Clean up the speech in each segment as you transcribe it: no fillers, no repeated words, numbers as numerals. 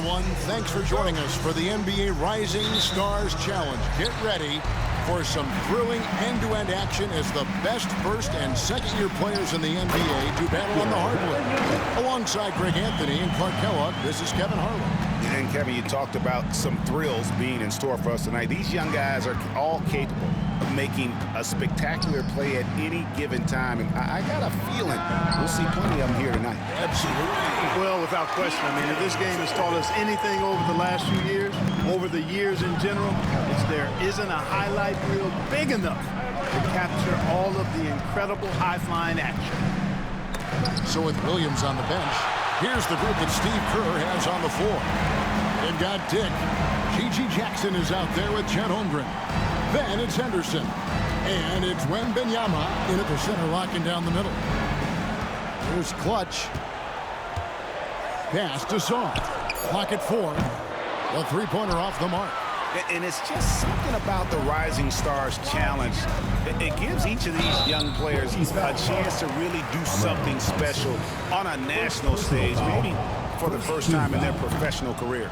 everyone. Thanks for joining us for the NBA Rising Stars Challenge. Get ready for some thrilling end-to-end action as the best first and second-year players in the NBA do battle on the hardwood. Alongside Greg Anthony and Clark Kellogg, this is Kevin Harlan. And Kevin, you talked about some thrills being in store for us tonight. These young guys are all capable of making a spectacular play at any given time. And I got a feeling we'll see plenty of them here tonight. Absolutely. Well, without question. I mean, if this game has taught us anything over the last few years, over the years in general, it's there isn't a highlight reel big enough to capture all of the incredible high-flying action. So with Williams on the bench, here's the group that Steve Kerr has on the floor. They've got Dick. Gigi Jackson is out there with Chet Holmgren. Then it's Henderson. And it's Wembanyama in at the center, locking down the middle. Here's Clutch. Pass to Saw. Clock at 4. The three-pointer off the mark. And it's just something about the Rising Stars Challenge. It gives each of these young players a chance to really do something special on a national stage, maybe for the first time in their professional career.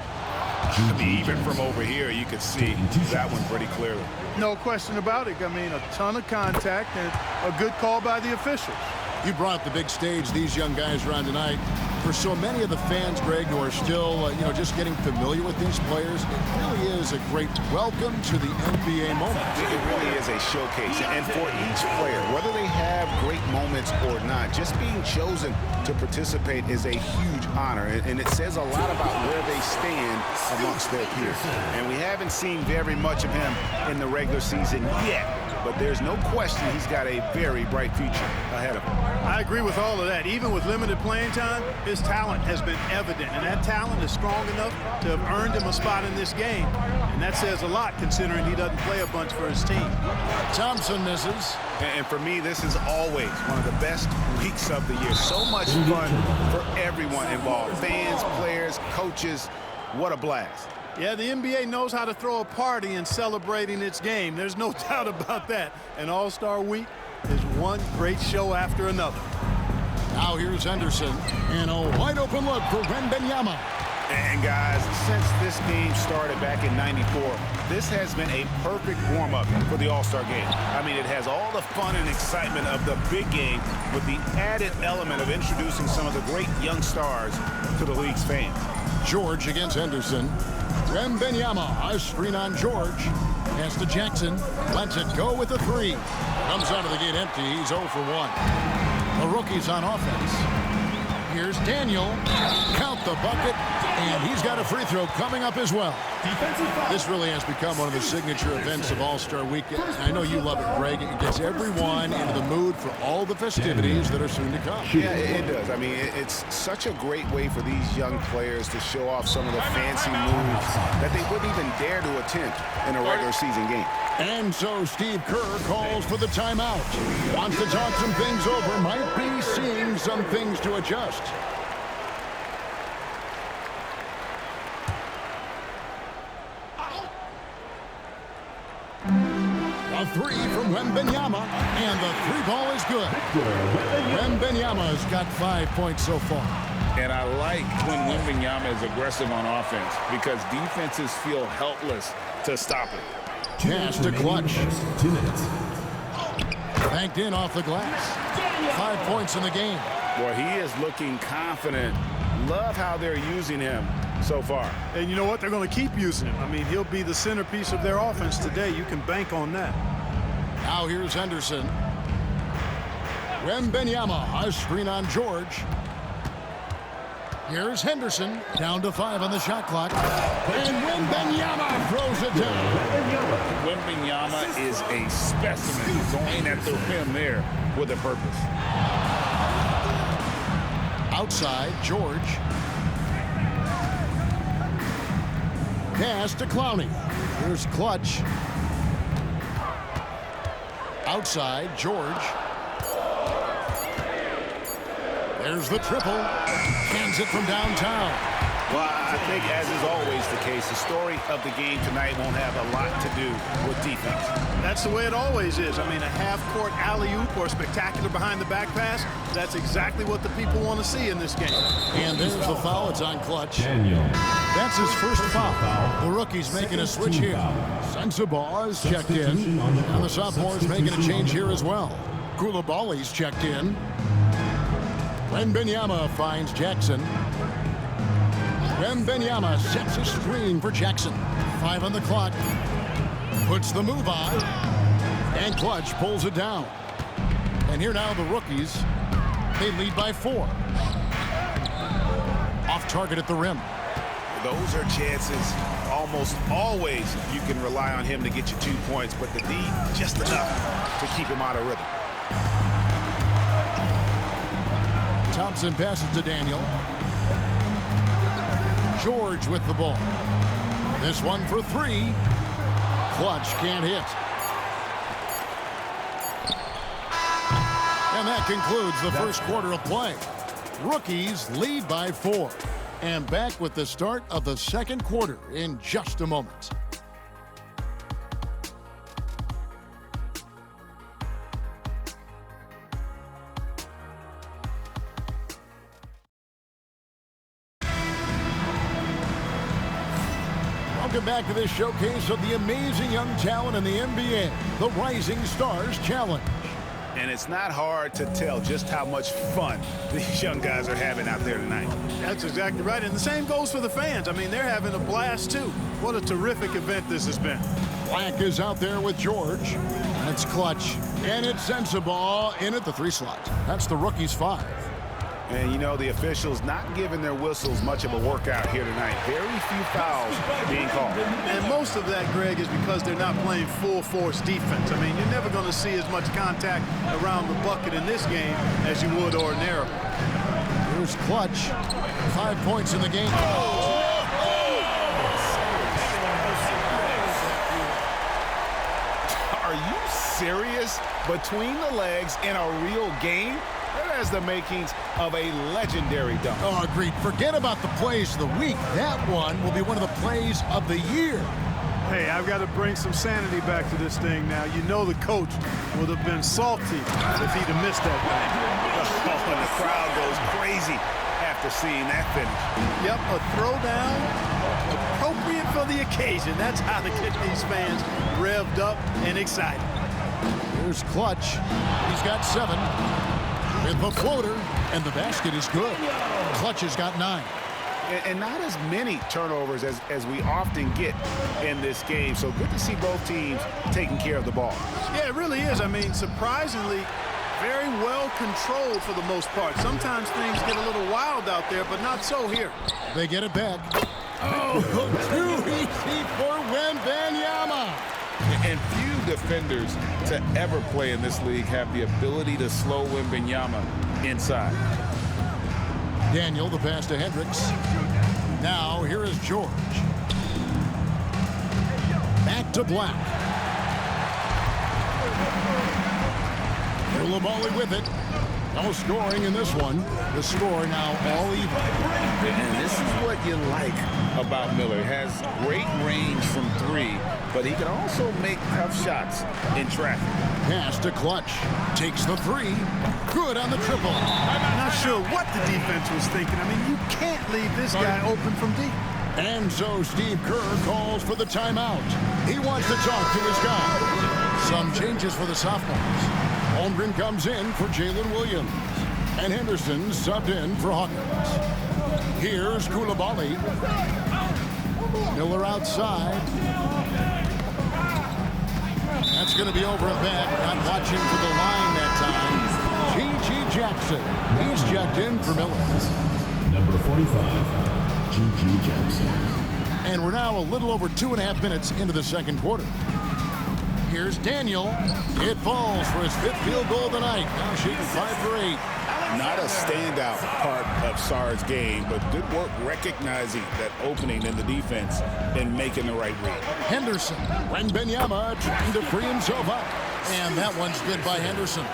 I mean, even from over here, you could see that one pretty clearly. No question about it. I mean, a ton of contact and a good call by the officials. You brought the big stage these young guys are on tonight. For so many of the fans, Greg, who are still, just getting familiar with these players, it really is a great welcome to the NBA moment. It really is a showcase. And for each player, whether they have great moments or not, just being chosen to participate is a huge honor. And it says a lot about where they stand amongst their peers. And we haven't seen very much of him in the regular season yet. But there's no question he's got a very bright future ahead of him. I agree with all of that. Even with limited playing time, his talent has been evident. And that talent is strong enough to have earned him a spot in this game. And that says a lot considering he doesn't play a bunch for his team. Thompson misses. And for me, this is always one of the best weeks of the year. So much fun for everyone involved. Fans, players, coaches. What a blast. Yeah, the NBA knows how to throw a party in celebrating its game. There's no doubt about that. And All-Star Week is one great show after another. Now here's Henderson. And a wide-open look for Wembanyama. And guys, since this game started back in '94, this has been a perfect warm-up for the All-Star game. I mean, it has all the fun and excitement of the big game with the added element of introducing some of the great young stars to the league's fans. George against Henderson. Wembanyama, a screen on George. Pass to Jackson. Lets it go with the three. Comes out of the gate empty. He's 0 for 1. The rookie's on offense. Here's Daniel. Count the bucket. And he's got a free throw coming up as well. This really has become one of the signature events of All-Star Weekend. I know you love it, Greg. It gets everyone into the mood for all the festivities that are soon to come. Yeah, it does. I mean, it's such a great way for these young players to show off some of the fancy moves that they wouldn't even dare to attempt in a regular season game. And so Steve Kerr calls for the timeout. Wants to talk some things over. Might be seeing some things to adjust. A three from Wembanyama, and the three ball is good. Wembanyama's got 5 points so far. And I like when Wembanyama is aggressive on offense because defenses feel helpless to stop it. Pass to Clutch. 2 minutes. Banked in off the glass. 5 points in the game. Boy, he is looking confident. Love how they're using him so far. And you know what? They're going to keep using him. I mean, he'll be the centerpiece of their offense today. You can bank on that. Now here's Henderson. Wembanyama, a screen on George. Here's Henderson, down to 5 on the shot clock. And Wembanyama throws it down. Wembanyama is a specimen going at the rim there with a purpose. Outside, George. Pass to Clowney. Here's Clutch. Outside, George. There's the triple. Cans it from downtown. Well, I think, as is always the case, the story of the game tonight won't have a lot to do with defense. That's the way it always is. I mean, a half-court alley-oop or a spectacular behind-the-back pass, that's exactly what the people want to see in this game. And there's the foul. It's on Clutch. That's his first foul. The rookie's making a switch here. Sensabaugh is checked in. And the Sophomores making a change here as well. Koulibaly's checked in. Wembanyama finds Jackson. Wembanyama sets a screen for Jackson. 5 on the clock. Puts the move on. And Clutch pulls it down. And here now the rookies. They lead by 4. Off target at the rim. Those are chances. Almost always you can rely on him to get you 2 points, but the D just enough to keep him out of rhythm. Thompson passes to Daniel. George with the ball. This one for 3. Clutch can't hit. And that concludes the first quarter of play. Rookies lead by 4. And back with the start of the second quarter in just a moment. Welcome back to this showcase of the amazing young talent in the NBA, the Rising Stars Challenge. And it's not hard to tell just how much fun these young guys are having out there tonight. That's exactly right. And the same goes for the fans. I mean, they're having a blast, too. What a terrific event this has been. Black is out there with George. And it's Clutch. And it's Sensabaugh in at the 3 slot. That's the rookie's 5. And, you know, the officials not giving their whistles much of a workout here tonight. Very few fouls being called. And most of that, Greg, is because they're not playing full-force defense. I mean, you're never going to see as much contact around the bucket in this game as you would ordinarily. Here's Clutch. 5 points in the game. Are you serious? Between the legs in a real game? That has the makings of a legendary dunk. Oh, agreed. Forget about the plays of the week. That one will be one of the plays of the year. Hey, I've got to bring some sanity back to this thing now. You know the coach would have been salty if he'd have missed that thing. Oh, and the crowd goes crazy after seeing that finish. Yep, a throwdown appropriate for the occasion. That's how to get these fans revved up and excited. Here's Clutch. He's got 7. With the floater, and the basket is good. Clutch has got 9. And not as many turnovers as we often get in this game. So good to see both teams taking care of the ball. Yeah, it really is. I mean, surprisingly, very well controlled for the most part. Sometimes things get a little wild out there, but not so here. They get it back. Oh, too easy for Wembanyama. And few defenders to ever play in this league have the ability to slow Wembanyama inside. Daniel, the pass to Hendricks. Now, here is George. Back to Black. Koulibaly with it. No scoring in this one. The score now all even. And this is what you like about Miller. He has great range from 3, but he can also make tough shots in traffic. Pass to Clutch. Takes the 3. Good on the triple. I'm not sure what the defense was thinking. I mean, you can't leave this guy open from deep. And so Steve Kerr calls for the timeout. He wants to talk to his guys. Some changes for the Sophomores. Holmgren comes in for Jalen Williams. And Henderson subbed in for Hawkins. Here's Koulibaly. Miller outside. That's going to be over and back. Not watching for the line that time. G.G. Jackson. He's checked in for Miller. Number 45, G.G. Jackson. And we're now a little over 2.5 minutes into the second quarter. Here's Daniel. It falls for his 5th field goal of the night. Now shooting 5 for 8. Not a standout part of Sarr's game, but good work recognizing that opening in the defense and making the right read. Henderson. Wembanyama trying to free himself up. And that one's good by Henderson.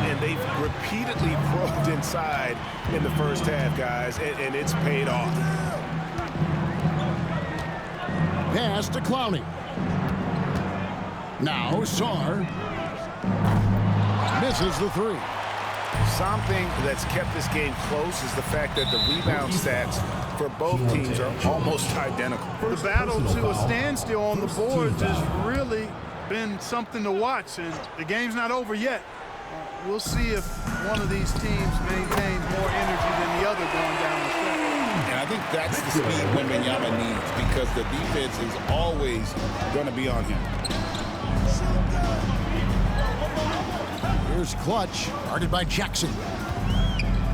And they've repeatedly probed inside in the first half, guys, and it's paid off. pass to Clowney. Now Sarr misses the three. Something that's kept this game close is the fact that the rebound stats for both teams are almost identical. The battle to a standstill on the boards has really been something to watch, and the game's not over yet. We'll see if one of these teams maintains more energy than the other going down the stretch. And I think that's the speed Wembanyama needs, because the defense is always going to be on him. Here's Clutch, guarded by Jackson.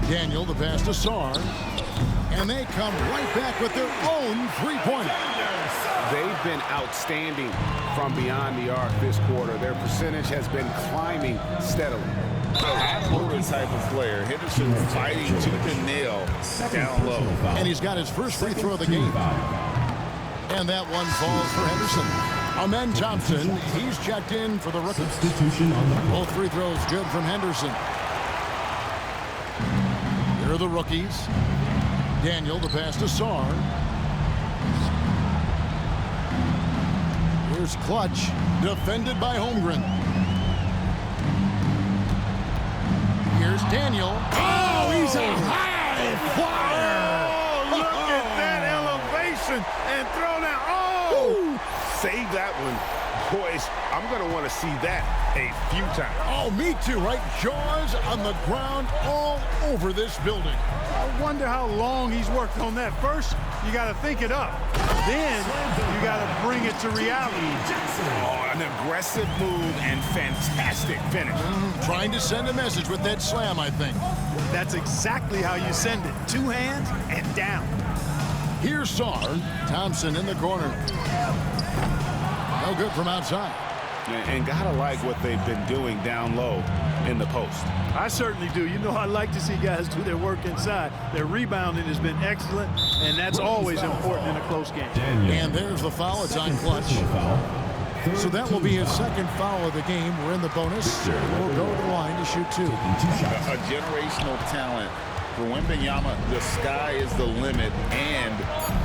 Daniel, the pass to Sarr. And they come right back with their own three-pointer. They've been outstanding from beyond the arc this quarter. Their percentage has been climbing steadily. High-motor type of player. Henderson fighting tooth and nail down low. And he's got his first free throw of the game. And that one falls for Henderson. Amen Thompson, he's checked in for the rookie. Substitution on the Both free throws good from Henderson. Here are the rookies. Daniel, the pass to Sarr. Here's Clutch, defended by Holmgren. Here's Daniel. Oh, he's a high flyer! Oh, look at that elevation and throw down. Oh! Save that one. Boys, I'm going to want to see that a few times. Oh, me too, right? Jaws on the ground all over this building. I wonder how long he's worked on that. First, you got to think it up. Then, you got to bring it to reality. Oh, an aggressive move and fantastic finish. Trying to send a message with that slam, I think. That's exactly how you send it. Two hands and down. Here's Sarr. Thompson in the corner. No good from outside. And gotta like what they've been doing down low in the post. I certainly do. You know, I like to see guys do their work inside. Their rebounding has been excellent, and that's always important in a close game. And there's the foul. It's on Clutch. So that will be his second foul of the game. We're in the bonus. We'll go to the line to shoot two. A generational talent. For Wembanyama, the sky is the limit and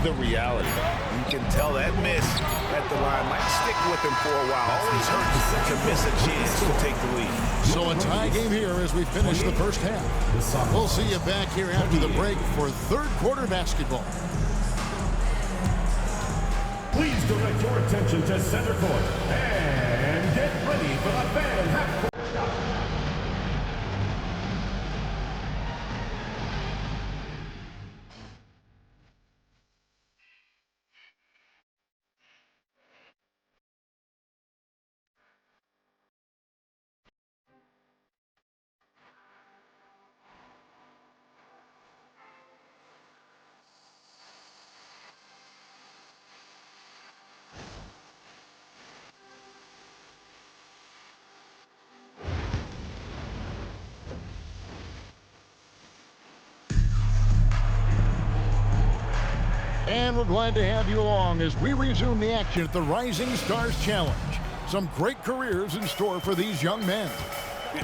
the reality. You can tell that miss at the line might stick with him for a while. Always hurts to miss a chance to take the lead. So a tie game here as we finish the first half. We'll see you back here after the break for third quarter basketball. Please direct your attention to center court and get ready for the fan half court. And we're glad to have you along as we resume the action at the Rising Stars Challenge. Some great careers in store for these young men.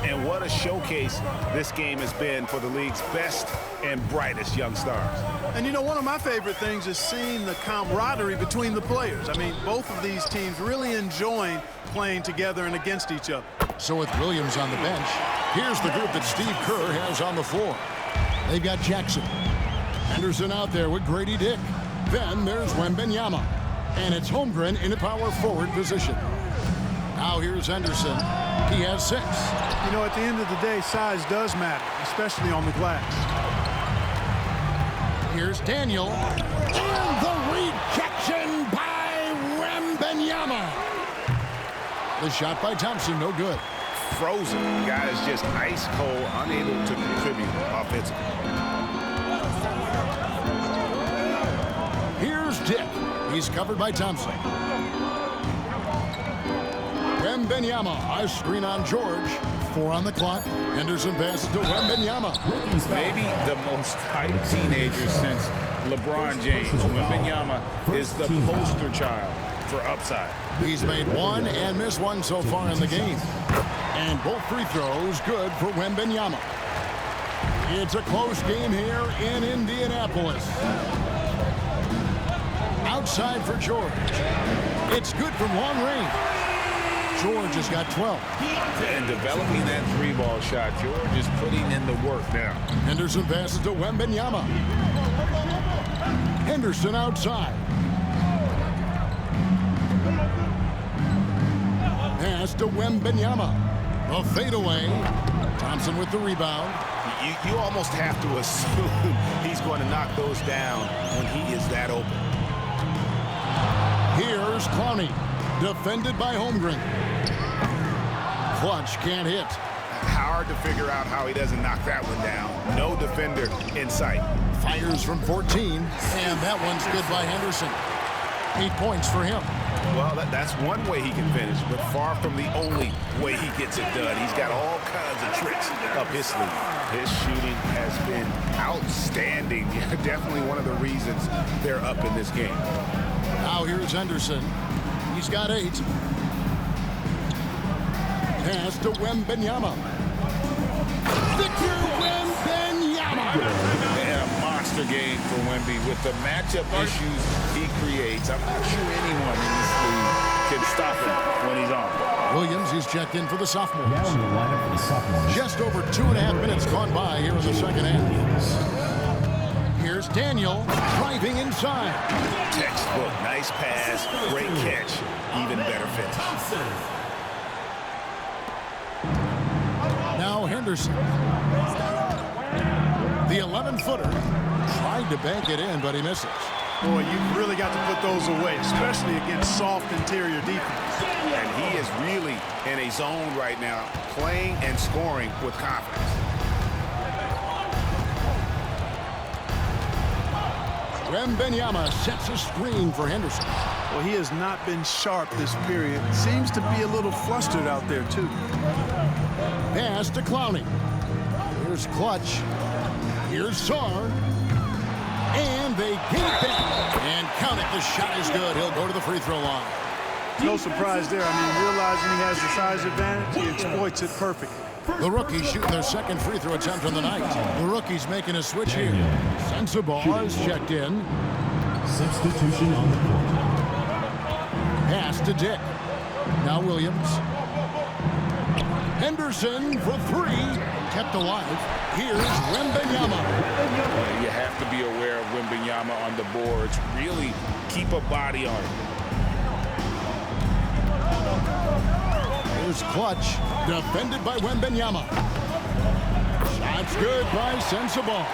And what a showcase this game has been for the league's best and brightest young stars. And you know, one of my favorite things is seeing the camaraderie between the players. I mean, both of these teams really enjoying playing together and against each other. So with Williams on the bench, here's the group that Steve Kerr has on the floor. They've got Jackson. Henderson out there with Grady Dick. Then there's Wembanyama. And it's Holmgren in a power forward position. Now here's Henderson. He has 6. You know, at the end of the day, size does matter, especially on the glass. Here's Daniel. And the rejection by Wembanyama. The shot by Thompson, no good. Frozen. Guys just ice cold, unable to contribute offensively. Here's Dick. He's covered by Thompson. Wembanyama, a screen on George. 4 on the clock. Henderson passes to Wembanyama. Maybe the most hyped teenager since LeBron James. Wembanyama is the poster child for upside. He's made 1 and missed 1 so far in the game. And both free throws good for Wembanyama. It's a close game here in Indianapolis. Outside for George. It's good from long range. George has got 12. And developing that three-ball shot, George is putting in the work now. Henderson passes to Wembanyama. Henderson outside. Pass to Wembanyama. A fadeaway. Thompson with the rebound. You almost have to assume he's going to knock those down when he is that open. Here's Clowney. Defended by Holmgren. Clutch can't hit. Hard to figure out how he doesn't knock that one down. No defender in sight. Fires from 14. And that one's good by Henderson. 8 points for him. Well, that's one way he can finish, but far from the only way he gets it done. He's got all kinds of tricks up his sleeve. His shooting has been outstanding. Definitely one of the reasons they're up in this game. Now here's Henderson. He's got 8. Pass to Wembanyama. Victor Wembanyama. And a monster game for Wemby with the matchup issues he creates. I'm not sure anyone in this league can stop him when he's on. Williams, he's checked in for the sophomores. Now in the lineup for the sophomores. Just over 2.5 minutes gone by here in the second half. Here's Daniel driving inside. Textbook, nice pass, great catch, even better finish. Now Henderson. The 11-footer tried to bank it in, but he misses. Boy, you've really got to put those away, especially against soft interior defense. And he is really in a zone right now, playing and scoring with confidence. Wembanyama sets a screen for Henderson. Well, he has not been sharp this period. Seems to be a little flustered out there, too. Pass to Clowney. Here's Clutch. Here's Sarr. And they get it back. And count it. The shot is good. He'll go to the free throw line. No surprise there. I mean, realizing he has the size advantage, he exploits it perfectly. The rookies shooting their second free throw attempt on the night. The rookies making a switch here. Sensabaugh is checked in. Substitution on the court. Pass to Dick. Now Williams. Henderson for 3. Kept alive. Here's Wembanyama. You have to be aware of Wembanyama on the boards. Really keep a body on him. Here's Clutch. Defended by Wembanyama. Shot's good by Sensabaugh.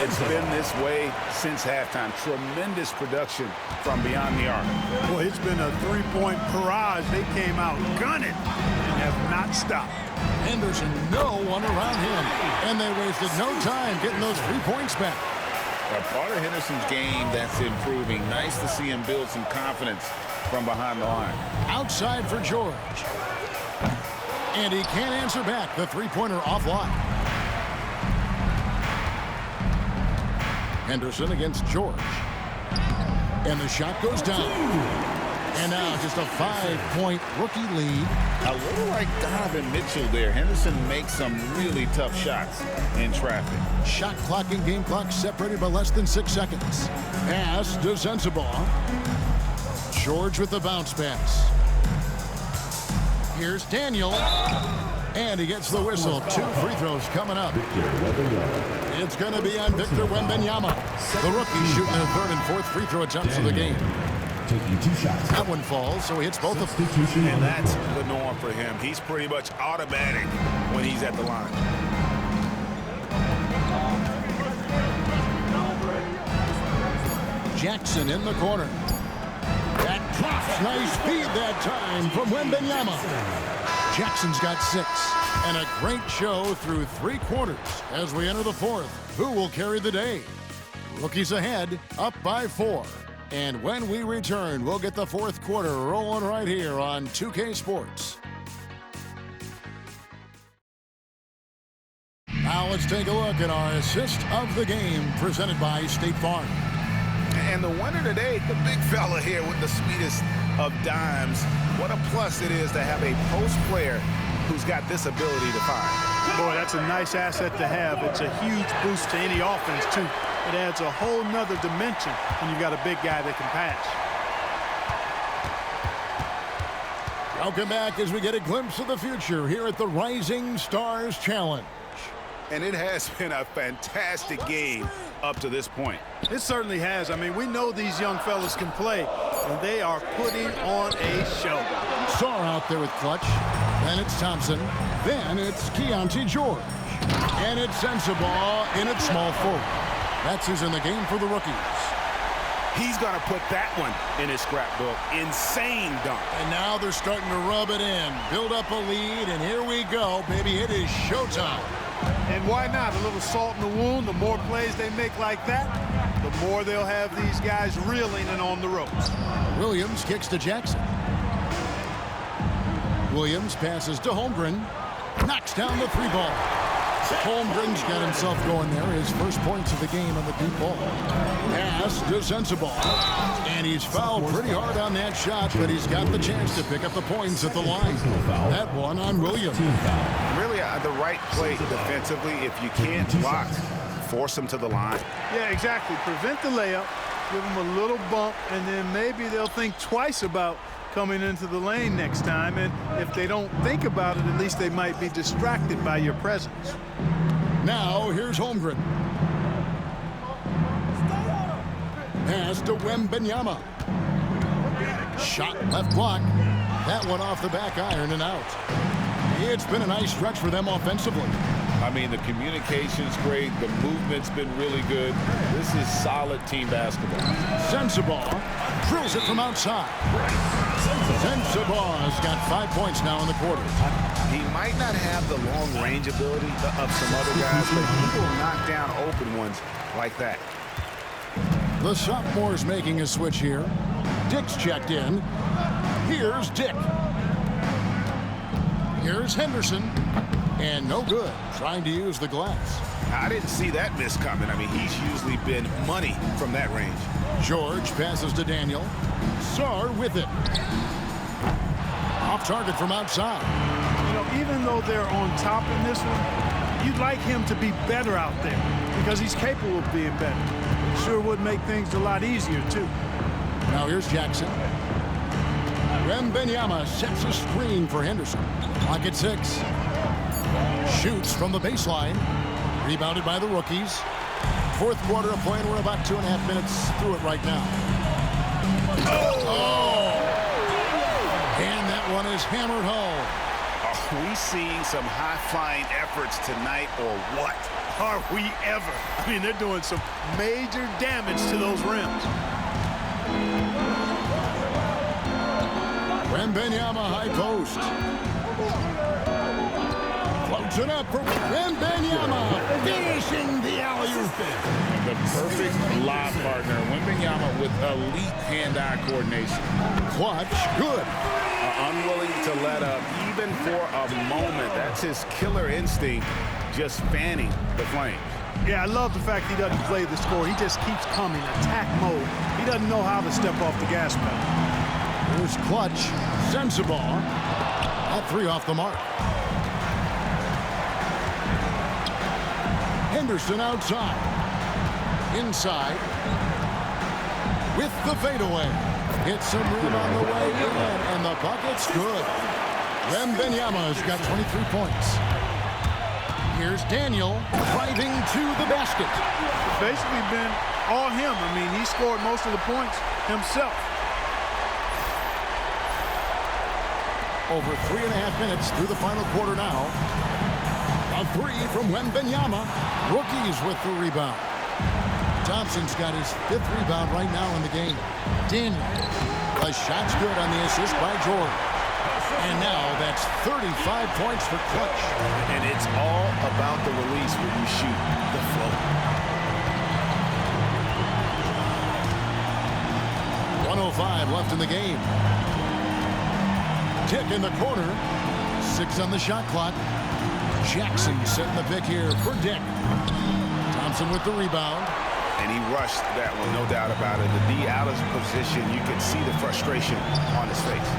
It's been this way since halftime. Tremendous production from beyond the arc. Boy, it's been a three-point barrage. They came out gunning and have not stopped. Henderson, no one around him. And they wasted no time getting those 3 points back. A part of Henderson's game that's improving. Nice to see him build some confidence from behind the line. Outside for George. And he can't answer back. The three-pointer offline. Henderson against George. And the shot goes down. And now just a 5-point rookie lead. A little like Donovan Mitchell there. Henderson makes some really tough shots in traffic. Shot clock and game clock separated by less than 6 seconds. Pass to Sensabaugh. George with the bounce pass. Here's Daniel. And he gets the whistle. 2 free throws coming up. It's going to be on Victor Wembanyama. The rookie shooting their 3rd and 4th free throw attempts of the game. Taking 2 shots. That one falls, so he hits both of them. And that's the norm for him. He's pretty much automatic when he's at the line. Jackson in the corner. That drops. Nice feed that time from Wembanyama. Jackson's got 6. And a great show through 3 quarters as we enter the 4th. Who will carry the day? Rookies ahead, up by 4. And when we return, we'll get the 4th quarter rolling right here on 2K Sports. Now let's take a look at our assist of the game presented by State Farm. And the winner today, the big fella here with the sweetest of dimes. What a plus it is to have a post player who's got this ability to find. Boy, that's a nice asset to have. It's a huge boost to any offense, too. It adds a whole nother dimension when you've got a big guy that can pass. Welcome back as we get a glimpse of the future here at the Rising Stars Challenge. And it has been a fantastic game up to this point. It certainly has. I mean, we know these young fellas can play, and they are putting on a show. Sarr out there with clutch. Then it's Thompson. Then it's Keontae George. And it's Sensabaugh in its small forward. That's who's in the game for the rookies. He's going to put that one in his scrapbook. Insane dunk. And now they're starting to rub it in. Build up a lead, and here we go, baby. It is showtime. And why not? A little salt in the wound. The more plays they make like that, the more they'll have these guys reeling and on the ropes. Williams kicks to Jackson. Williams passes to Holmgren. Knocks down the three ball. Holmgren's got himself going there. His first points of the game on the deep ball. Pass to Sensabaugh. And he's fouled pretty hard on that shot, but he's got the chance to pick up the points at the line. That one on Williams. Really the right play defensively. If you can't block, force him to the line. Yeah, exactly. Prevent the layup, give them a little bump, and then maybe they'll think twice about coming into the lane next time. And if they don't think about it, at least they might be distracted by your presence. Now here's Holmgren. Pass to Wembanyama. Shot left block. That one off the back iron and out. It's been a nice stretch for them offensively. I mean, the communication's great. The movement's been really good. This is solid team basketball. Sensabaugh drills it from outside. Sensabaugh's got 5 points now in the quarter. He might not have the long range ability of some other guys, but he will knock down open ones like that. The sophomores making a switch here. Dick's checked in. Here's Dick. Here's Henderson. And no good. Trying to use the glass. I didn't see that miss coming. I mean, he's usually been money from that range. George passes to Daniel. Sarr with it. Off target from outside. You know, even though they're on top in this one, you'd like him to be better out there because he's capable of being better. Sure would make things a lot easier, too. Now here's Jackson. Wembanyama sets a screen for Henderson. Clock at 6. Shoots from the baseline. Rebounded by the rookies. Fourth quarter of play, and we're about 2.5 minutes through it right now. Oh! And that one is hammered home. Are we seeing some high-flying efforts tonight or what? Are we ever? I mean, they're doing some major damage to those rims. Wembanyama high post. Floats it up for Wembanyama. Finishing the alley-oop. The perfect lob partner. Wembanyama with elite hand-eye coordination. Clutch, good. Unwilling to let up even for a moment. That's his killer instinct, just fanning the flames. Yeah, I love the fact he doesn't play the score. He just keeps coming, attack mode. He doesn't know how to step off the gas pedal. Here's Clutch. Sensabaugh. That three off the mark. Henderson outside. Inside. With the fadeaway. Hits some room on the way in, and the bucket's good. Wembanyama's got 23 points. Here's Daniel driving to the basket. It's basically been all him. I mean, he scored most of the points himself. Over 3.5 minutes through the final quarter now. A three from Wembanyama. Rookies with the rebound. Thompson's got his 5th rebound right now in the game. Daniel. The shot's good on the assist by George. And now that's 35 points for Clutch. And it's all about the release when you shoot the flow. 1:05 left in the game. Tick in the corner. 6 on the shot clock. Jackson setting the pick here for Dick. Thompson with the rebound. And he rushed that one, no doubt about it. The D out of position, you can see the frustration on his face.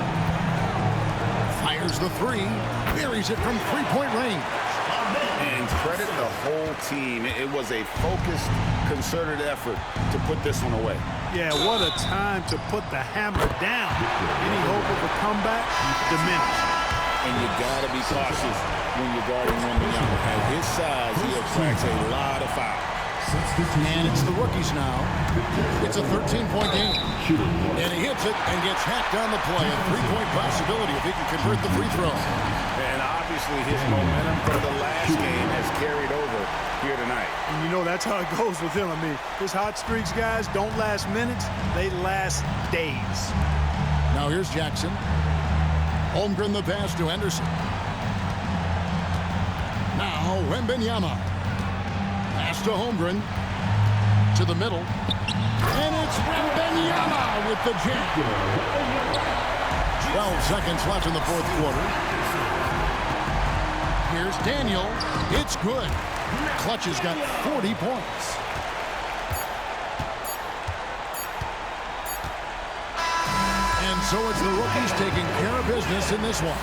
Fires the three. Buries it from three-point range. And credit the whole team. It was a focused, concerted effort to put this one away. Yeah, what a time to put the hammer down. Any hope of a comeback diminished. And you got to be cautious when you're guarding Wembanyama. At his size, he attracts a lot of fouls. And it's the rookies now. It's a 13-point game. And he hits it and gets hacked on the play. A three-point possibility if he can convert the free throw. And obviously his momentum from the last game has carried over here tonight. And you know that's how it goes with him. I mean, his hot streaks, guys, don't last minutes. They last days. Now here's Jackson. Holmgren the pass to Henderson. Now Wembanyama. Pass to Holmgren. To the middle. And it's Wembanyama with the jam. 12 seconds left in the fourth quarter. Here's Daniel. It's good. Clutch has got 40 points. And so it's the rookies taking care of business in this one.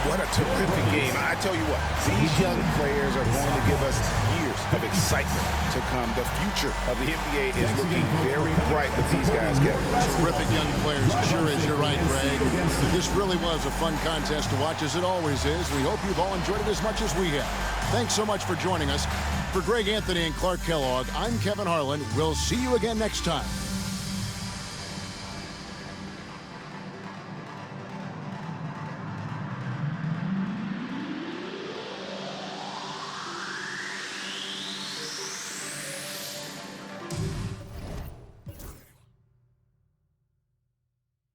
What a terrific game. I tell you what, these young players are going to give us years of excitement to come. The future of the NBA is looking very bright with these guys getting Terrific young players. It sure is. You're right, Greg. This really was a fun contest to watch, as it always is. We hope you've all enjoyed it as much as we have. Thanks so much for joining us. For Greg Anthony and Clark Kellogg, I'm Kevin Harlan. We'll see you again next time.